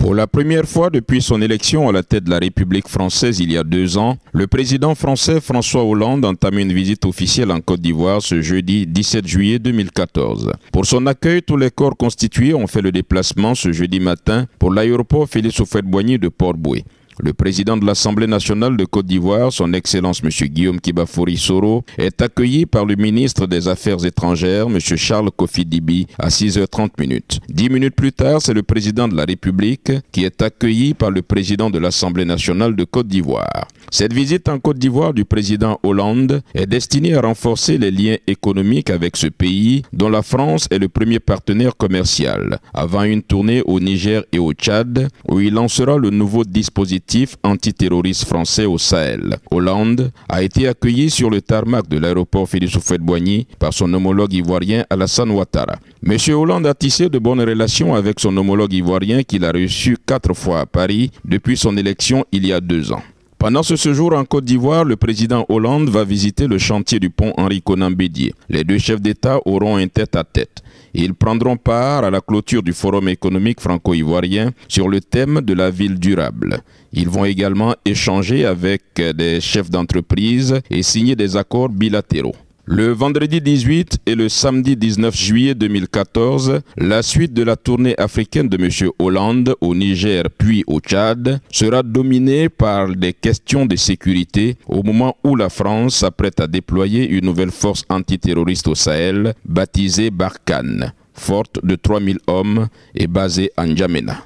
Pour la première fois depuis son élection à la tête de la République française il y a 2 ans, le président français François Hollande entame une visite officielle en Côte d'Ivoire ce jeudi 17 juillet 2014. Pour son accueil, tous les corps constitués ont fait le déplacement ce jeudi matin pour l'aéroport Félix Houphouët-Boigny de Port-Bouët. Le président de l'Assemblée nationale de Côte d'Ivoire, son Excellence M. Guillaume Kibafori Soro, est accueilli par le ministre des Affaires étrangères, M. Charles Kofi Dibi, à 6h30. 10 minutes plus tard, c'est le président de la République qui est accueilli par le président de l'Assemblée nationale de Côte d'Ivoire. Cette visite en Côte d'Ivoire du président Hollande est destinée à renforcer les liens économiques avec ce pays, dont la France est le premier partenaire commercial, avant une tournée au Niger et au Tchad, où il lancera le nouveau dispositif antiterroriste français au Sahel. Hollande a été accueilli sur le tarmac de l'aéroport Félix Houphouët-Boigny par son homologue ivoirien Alassane Ouattara. M. Hollande a tissé de bonnes relations avec son homologue ivoirien qu'il a reçu 4 fois à Paris depuis son élection il y a 2 ans. Pendant ce séjour en Côte d'Ivoire, le président Hollande va visiter le chantier du pont Henri Konan Bédié. Les 2 chefs d'État auront un tête-à-tête. Ils prendront part à la clôture du Forum économique franco-ivoirien sur le thème de la ville durable. Ils vont également échanger avec des chefs d'entreprise et signer des accords bilatéraux. Le vendredi 18 et le samedi 19 juillet 2014, la suite de la tournée africaine de M. Hollande au Niger puis au Tchad sera dominée par des questions de sécurité au moment où la France s'apprête à déployer une nouvelle force antiterroriste au Sahel baptisée Barkhane, forte de 3000 hommes et basée à N'Djamena.